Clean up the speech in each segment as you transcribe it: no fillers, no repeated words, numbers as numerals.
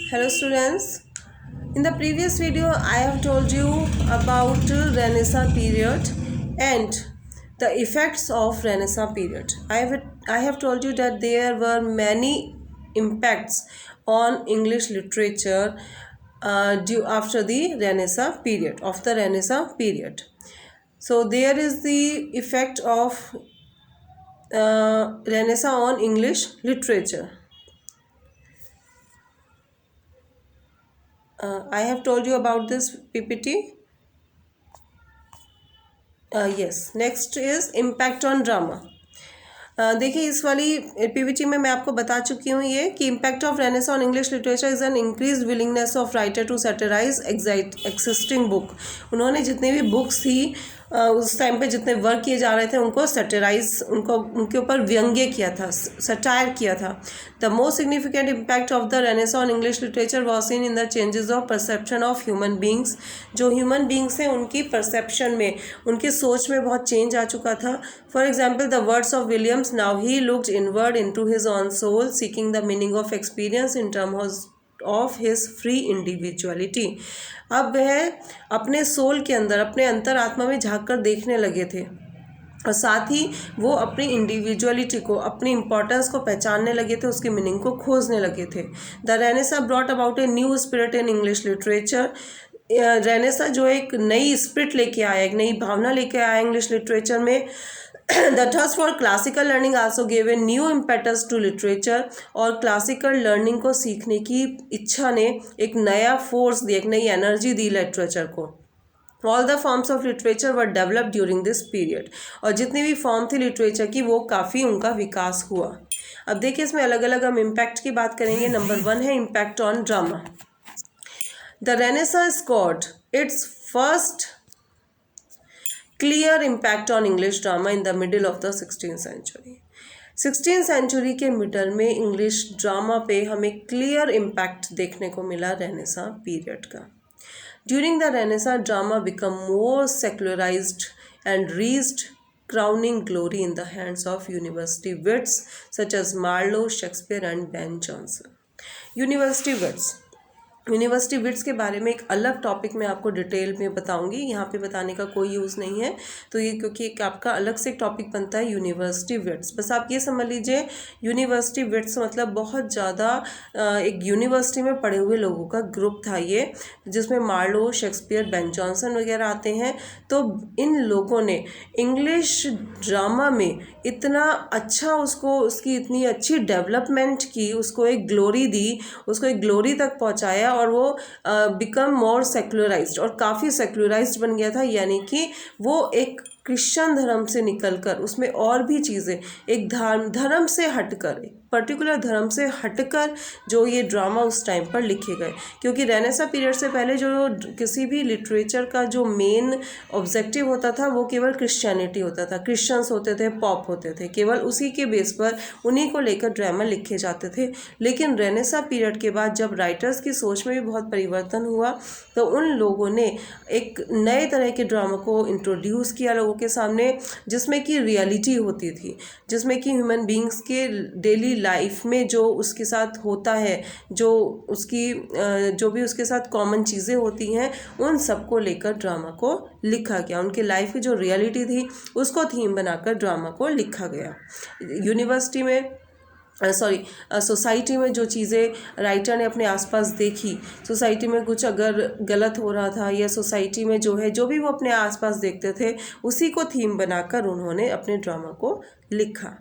Hello students. In the previous video I have told you about Renaissance period and the effects of Renaissance period. I have told you that there were many impacts on English literature due after the Renaissance period. So there is the effect of Renaissance on English literature. I have told you about this PPT. Yes, next is impact on drama. देखिए इस वाली PPT में मैं आपको बता चुकी हूँ ये कि impact of Renaissance on English literature is an increase willingness of writer to satirize existing book. उन्होंने जितनी भी बुक्स थी उस टाइम पे जितने वर्क किए जा रहे थे उनको सैटिराइज उनके ऊपर व्यंग्य किया था, सटायर किया था. The most significant impact of the renaissance on English literature was seen in the changes of perception of human beings. जो ह्यूमन बींग्स हैं उनकी परसेप्शन में, उनकी सोच में बहुत चेंज आ चुका था. For example the words of Williams, now he looked inward into his own soul seeking the meaning of experience in terms of his free individuality. अब वह अपने सोल के अंदर, अपने अंतर आत्मा में झांक कर देखने लगे थे और साथ ही वो अपनी इंडिविजुअलिटी को, अपनी इम्पोर्टेंस को पहचानने लगे थे, उसकी मीनिंग को खोजने लगे थे. The renaissance brought about a new spirit in English literature. Renaissance जो एक नई स्पिरिट लेके आया, एक नई भावना लेके आया इंग्लिश लिटरेचर में. The thirst for classical learning also gave a new impetus to literature. और क्लासिकल लर्निंग को सीखने की इच्छा ने एक नया फोर्स दी, एक नई एनर्जी दी लिटरेचर को. All the forms of literature were developed during this period. और जितनी भी फॉर्म थी लिटरेचर की वो काफ़ी उनका विकास हुआ. अब देखिए इसमें अलग अलग हम इम्पैक्ट की बात करेंगे. नंबर 1 है impact on drama. The renaissance scored it's first clear impact on English drama in the middle of the 16th century. 16th century के मिडल में इंग्लिश ड्रामा पे हमें क्लियर इम्पैक्ट देखने को मिला रेनेसां पीरियड का. During the Renaissance drama become more secularized and reached crowning glory in the hands of university wits such as Marlowe, Shakespeare and Ben Jonson. University wits के बारे में एक अलग टॉपिक मैं आपको डिटेल में बताऊंगी. यहाँ पे बताने का कोई यूज़ नहीं है तो ये, क्योंकि एक आपका अलग से एक टॉपिक बनता है यूनिवर्सिटी विट्स. बस आप ये समझ लीजिए यूनिवर्सिटी विट्स मतलब बहुत ज़्यादा एक यूनिवर्सिटी में पढ़े हुए लोगों का ग्रुप था ये, जिसमें मार्लो, शेक्सपियर, बेन जॉनसन वगैरह आते हैं. तो इन लोगों ने इंग्लिश ड्रामा में इतना अच्छा उसकी इतनी अच्छी डेवलपमेंट की, उसको एक ग्लोरी दी, उसको एक ग्लोरी तक पहुँचाया और वो बिकम मोर सेक्युलराइज्ड और काफ़ी सेक्युलराइज्ड बन गया था. यानी कि वो एक क्रिश्चियन धर्म से निकलकर उसमें और भी चीज़ें, एक धर्म से हटकर, एक पर्टिकुलर धर्म से हटकर जो ये ड्रामा उस टाइम पर लिखे गए. क्योंकि रेनेसां पीरियड से पहले जो किसी भी लिटरेचर का जो मेन ऑब्जेक्टिव होता था वो केवल क्रिश्चियनिटी होता था, क्रिश्चियंस होते थे, पॉप होते थे, केवल उसी के बेस पर उन्हीं को लेकर ड्रामा लिखे जाते थे. लेकिन रेनेसां पीरियड के बाद जब राइटर्स की सोच में भी बहुत परिवर्तन हुआ तो उन लोगों ने एक नए तरह के ड्रामा को इंट्रोड्यूस किया लोगों के सामने, जिसमें कि रियलिटी होती थी, जिसमें कि ह्यूमन बींग्स के डेली लाइफ में जो उसके साथ होता है, जो भी उसके साथ कॉमन चीज़ें होती हैं, उन सबको लेकर ड्रामा को लिखा गया. उनके लाइफ की जो रियलिटी थी उसको थीम बनाकर ड्रामा को लिखा गया. यूनिवर्सिटी में सोसाइटी में जो चीज़ें राइटर ने अपने आसपास देखी, सोसाइटी में कुछ अगर गलत हो रहा था या सोसाइटी में जो भी वो अपने आसपास देखते थे उसी को थीम बनाकर उन्होंने अपने ड्रामा को लिखा.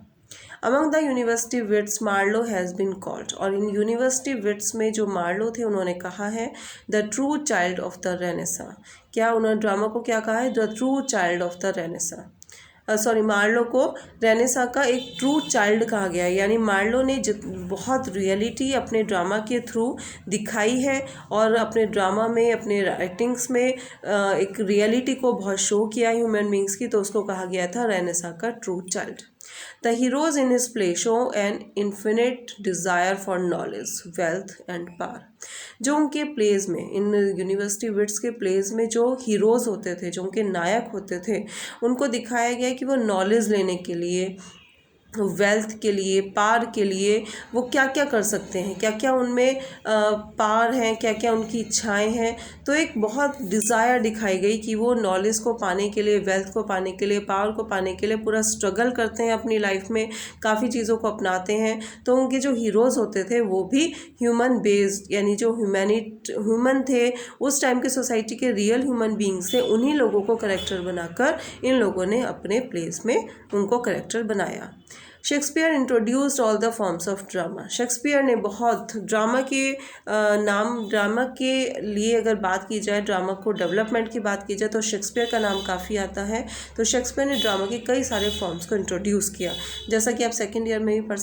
Among the university wits Marlowe has been called. और इन यूनिवर्सिटी विट्स में जो मार्लो थे उन्होंने कहा है the true child of the Renaissance. क्या उन्होंने ड्रामा को क्या कहा है? The true child of the Renaissance. Marlowe को रेनेसां का एक ट्रू चाइल्ड कहा गया है. यानी मार्लो ने बहुत रियलिटी अपने ड्रामा के थ्रू दिखाई है और अपने ड्रामा में, अपने राइटिंग्स में एक रियलिटी को बहुत शो किया ह्यूमन बींग्स की, तो उसको कहा गया था रेनेसां का true child. The heroes in his play show an infinite desire for knowledge, wealth and power. जो उनके प्लेज में, इन यूनिवर्सिटी विट्स के प्लेज में जो हीरोज़ होते थे, जो उनके नायक होते थे, उनको दिखाया गया कि वो नॉलेज लेने के लिए, वेल्थ के लिए, पार के लिए वो क्या क्या कर सकते हैं, क्या क्या उनमें पार हैं, क्या क्या उनकी इच्छाएं हैं। तो एक बहुत डिज़ायर दिखाई गई कि वो नॉलेज को पाने के लिए, वेल्थ को पाने के लिए, पावर को पाने के लिए पूरा स्ट्रगल करते हैं अपनी लाइफ में, काफ़ी चीज़ों को अपनाते हैं। तो उनके जो हीरोज़ होते थे वो भी ह्यूमन बेस्ड, यानी जो ह्यूमन थे उस टाइम के सोसाइटी के रियल ह्यूमन बींग्स थे, उन्हीं लोगों को करेक्टर बनाकर इन लोगों ने अपने प्लेस में उनको करेक्टर बनाया। Shakespeare introduced all the forms of drama. Shakespeare ने बहुत ड्रामा के लिए अगर बात की जाए, ड्रामा को डेवलपमेंट की बात की जाए, तो शेक्सपियर का नाम काफ़ी आता है। तो शेक्सपियर ने ड्रामा के कई सारे फॉर्म्स को इंट्रोड्यूस किया, जैसा कि आप सेकेंड ईयर में भी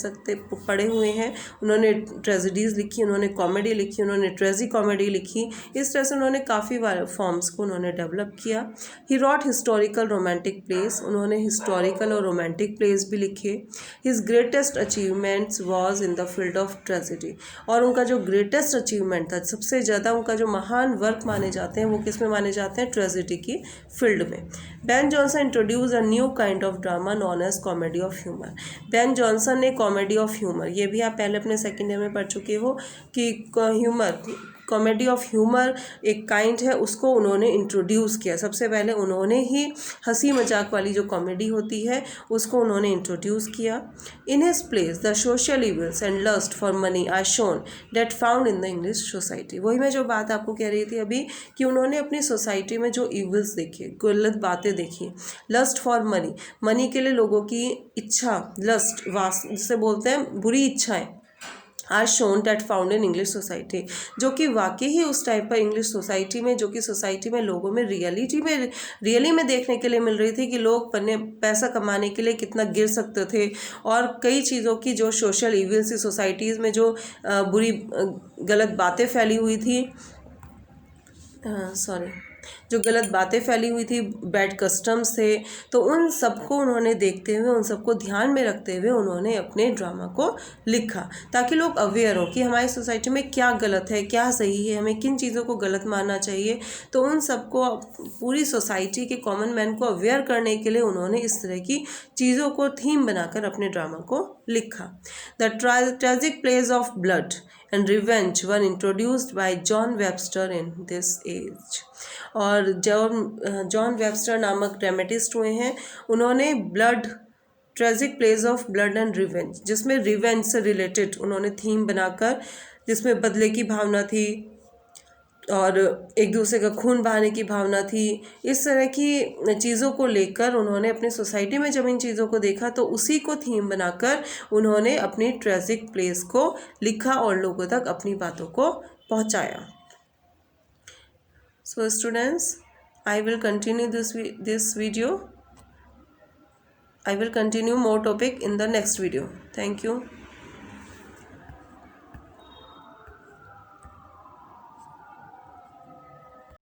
पढ़े हुए हैं। उन्होंने ट्रेजेडीज़ लिखी, उन्होंने कॉमेडी लिखी, उन्होंने ट्रेजी कॉमेडी लिखी। इस तरह से उन्होंने काफ़ी फॉर्म्स को उन्होंने डेवलप किया। ही रॉट हिस्टोरिकल रोमांटिक प्लेस, उन्होंने हिस्टोरिकल और रोमांटिक प्लेस भी लिखे। His greatest achievements was in the field of tragedy, और उनका जो ग्रेटेस्ट अचीवमेंट था, सबसे ज़्यादा उनका जो महान वर्क माने जाते हैं, वो किस में माने जाते हैं? ट्रेजेडी की फील्ड में। Ben Jonson introduce a new kind of drama known as comedy of humour. Ben Jonson ने कॉमेडी ऑफ ह्यूमर, ये भी आप पहले अपने सेकेंड ईयर में पढ़ चुके हो कि ह्यूमर, कॉमेडी ऑफ ह्यूमर एक काइंड है, उसको उन्होंने इंट्रोड्यूस किया। सबसे पहले उन्होंने ही हंसी मजाक वाली जो कॉमेडी होती है उसको उन्होंने इंट्रोड्यूस किया। In his plays the social evils and lust for money are shown that found in the English society. वही मैं जो बात आपको कह रही थी अभी कि उन्होंने अपनी सोसाइटी में जो इविल्स देखी, गलत बातें देखी, लस्ट फॉर मनी, मनी के लिए लोगों की इच्छा, लस्ट जिसे बोलते हैं बुरी इच्छाएं, are shown that found in English society, जो कि वाकई ही उस टाइप पर इंग्लिश सोसाइटी में, जो कि सोसाइटी में लोगों में रियली में देखने के लिए मिल रही थी कि लोग पैसा कमाने के लिए कितना गिर सकते थे, और कई चीज़ों की जो सोशल इविल्स थी सोसाइटीज़ में, जो बुरी गलत बातें फैली हुई थी, जो गलत बातें फैली हुई थी, बैड कस्टम्स थे, तो उन सबको उन्होंने देखते हुए, उन सबको ध्यान में रखते हुए उन्होंने अपने ड्रामा को लिखा, ताकि लोग अवेयर हो कि हमारी सोसाइटी में क्या गलत है, क्या सही है, हमें किन चीज़ों को गलत मानना चाहिए। तो उन सबको, पूरी सोसाइटी के कॉमन मैन को अवेयर करने के लिए उन्होंने इस तरह की चीज़ों को थीम बनाकर अपने ड्रामा को लिखा। The tragic plays of blood and revenge were introduced by John Webster in this age. और जॉन वेबस्टर नामक ड्रामेटिस्ट हुए हैं, उन्होंने tragic plays of blood and revenge, जिसमें रिवेंज से रिलेटेड उन्होंने थीम बनाकर, जिसमें बदले की भावना थी और एक दूसरे का खून बहाने की भावना थी, इस तरह की चीज़ों को लेकर उन्होंने अपनी सोसाइटी में जब इन चीज़ों को देखा तो उसी को थीम बनाकर उन्होंने अपनी ट्रेजिक प्लेस को लिखा और लोगों तक अपनी बातों को पहुंचाया। So students, I will continue this video. I will continue more topic in the next video. Thank you.